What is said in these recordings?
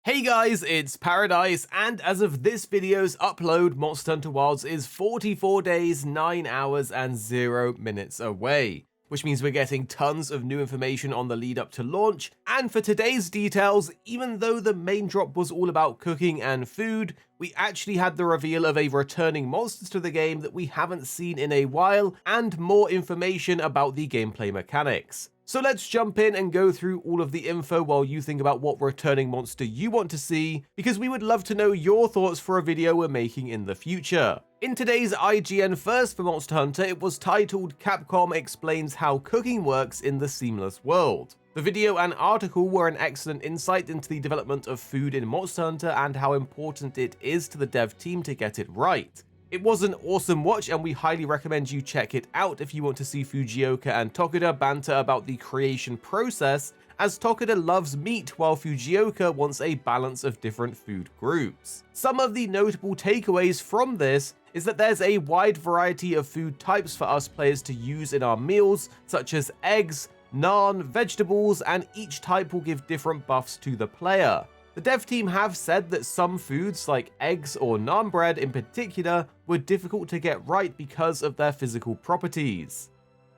Hey guys, it's Paradise, and as of this video's upload, Monster Hunter Wilds is 44 days, 9 hours, and 0 minutes away, which means we're getting tons of new information on the lead up to launch. And for today's details, even though the main drop was all about cooking and food, we actually had the reveal of a returning monster to the game that we haven't seen in a while, and more information about the gameplay mechanics. So let's jump in and go through all of the info while you think about what returning monster you want to see, because we would love to know your thoughts for a video we're making in the future. In today's IGN First for Monster Hunter, it was titled Capcom Explains How Cooking Works in the Seamless World. The video and article were an excellent insight into the development of food in Monster Hunter and how important it is to the dev team to get it right. It was an awesome watch, and we highly recommend you check it out if you want to see Fujioka and Tokuda banter about the creation process, as Tokuda loves meat while Fujioka wants a balance of different food groups. Some of the notable takeaways from this is that there's a wide variety of food types for us players to use in our meals, such as eggs, naan, vegetables, and each type will give different buffs to the player. The dev team have said that some foods, like eggs or naan bread in particular, were difficult to get right because of their physical properties.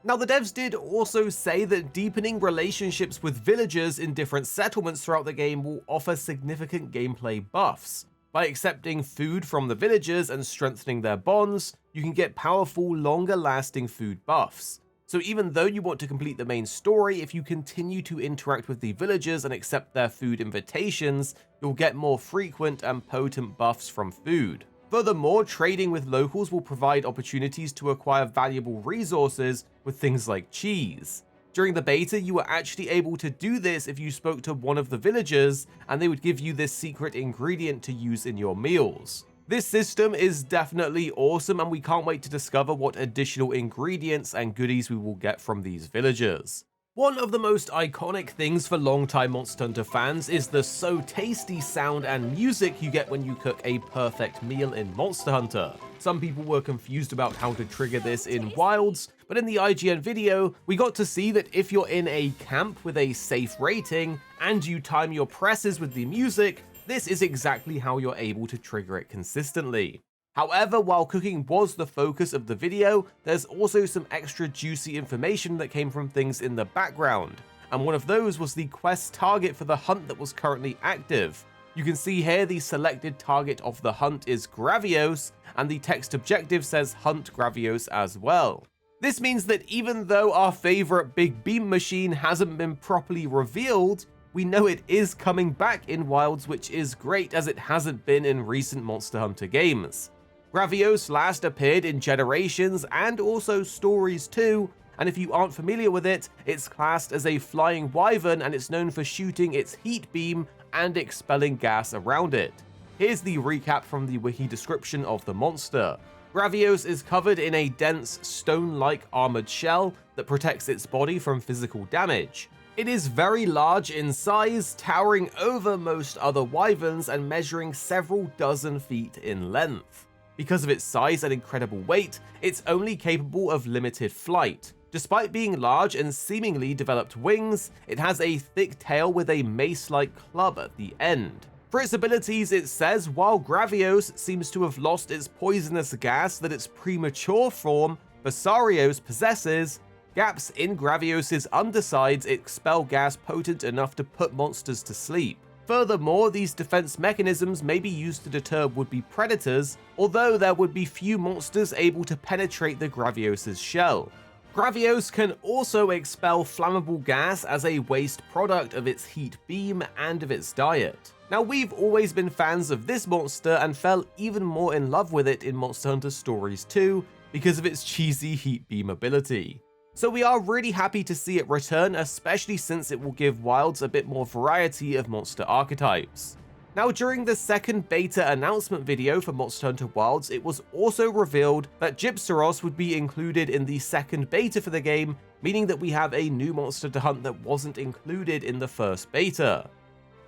Now, the devs did also say that deepening relationships with villagers in different settlements throughout the game will offer significant gameplay buffs. By accepting food from the villagers and strengthening their bonds, you can get powerful, longer-lasting food buffs. So even though you want to complete the main story, if you continue to interact with the villagers and accept their food invitations, you'll get more frequent and potent buffs from food. Furthermore, trading with locals will provide opportunities to acquire valuable resources with things like cheese. During the beta, you were actually able to do this if you spoke to one of the villagers, and they would give you this secret ingredient to use in your meals. This system is definitely awesome, and we can't wait to discover what additional ingredients and goodies we will get from these villagers. One of the most iconic things for longtime Monster Hunter fans is the so tasty sound and music you get when you cook a perfect meal in Monster Hunter. Some people were confused about how to trigger this in Wilds, but in the IGN video, we got to see that if you're in a camp with a safe rating, and you time your presses with the music, this is exactly how you're able to trigger it consistently. However, while cooking was the focus of the video, there's also some extra juicy information that came from things in the background, and one of those was the quest target for the hunt that was currently active. You can see here the selected target of the hunt is Gravios, and the text objective says Hunt Gravios as well. This means that even though our favorite big beam machine hasn't been properly revealed, we know it is coming back in Wilds, which is great as it hasn't been in recent Monster Hunter games. Gravios last appeared in Generations and also Stories 2, and if you aren't familiar with it, it's classed as a flying wyvern and it's known for shooting its heat beam and expelling gas around it. Here's the recap from the wiki description of the monster. Gravios is covered in a dense, stone-like armored shell that protects its body from physical damage. It is very large in size, towering over most other wyverns and measuring several dozen feet in length. Because of its size and incredible weight, it's only capable of limited flight. Despite being large and seemingly developed wings, it has a thick tail with a mace-like club at the end. For its abilities, it says while Gravios seems to have lost its poisonous gas that its premature form, Basarios, possesses, gaps in Gravios' undersides expel gas potent enough to put monsters to sleep. Furthermore, these defense mechanisms may be used to deter would-be predators, although there would be few monsters able to penetrate the Gravios' shell. Gravios can also expel flammable gas as a waste product of its heat beam and of its diet. Now, we've always been fans of this monster and fell even more in love with it in Monster Hunter Stories 2 because of its cheesy heat beam ability. So we are really happy to see it return, especially since it will give Wilds a bit more variety of monster archetypes. Now, during the second beta announcement video for Monster Hunter Wilds, it was also revealed that Gypceros would be included in the second beta for the game, meaning that we have a new monster to hunt that wasn't included in the first beta.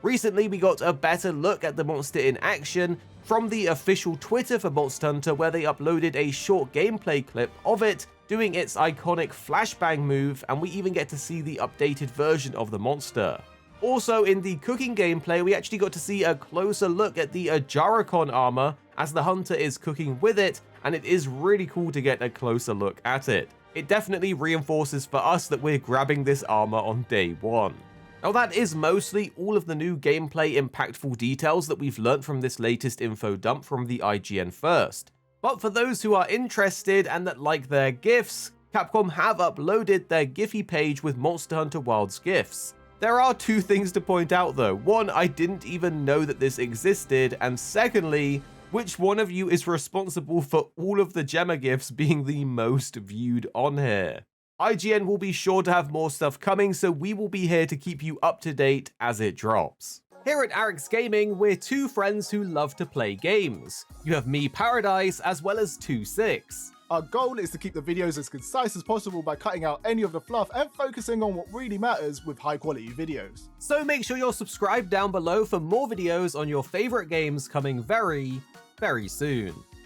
Recently, we got a better look at the monster in action from the official Twitter for Monster Hunter, where they uploaded a short gameplay clip of it doing its iconic flashbang move, and we even get to see the updated version of the monster. Also, in the cooking gameplay, we actually got to see a closer look at the Ajarikon armor as the hunter is cooking with it, and it is really cool to get a closer look at it. It definitely reinforces for us that we're grabbing this armor on day one. Now that is mostly all of the new gameplay impactful details that we've learnt from this latest info dump from the IGN first. But for those who are interested and that like their GIFs, Capcom have uploaded their Giphy page with Monster Hunter Wilds GIFs. There are two things to point out though. One, I didn't even know that this existed, and secondly, which one of you is responsible for all of the Gemma GIFs being the most viewed on here? IGN will be sure to have more stuff coming, so we will be here to keep you up to date as it drops. Here at Arekkz Gaming, we're two friends who love to play games. You have me, Paradise, as well as 2-6. Our goal is to keep the videos as concise as possible by cutting out any of the fluff and focusing on what really matters with high quality videos. So make sure you're subscribed down below for more videos on your favorite games coming very, very soon.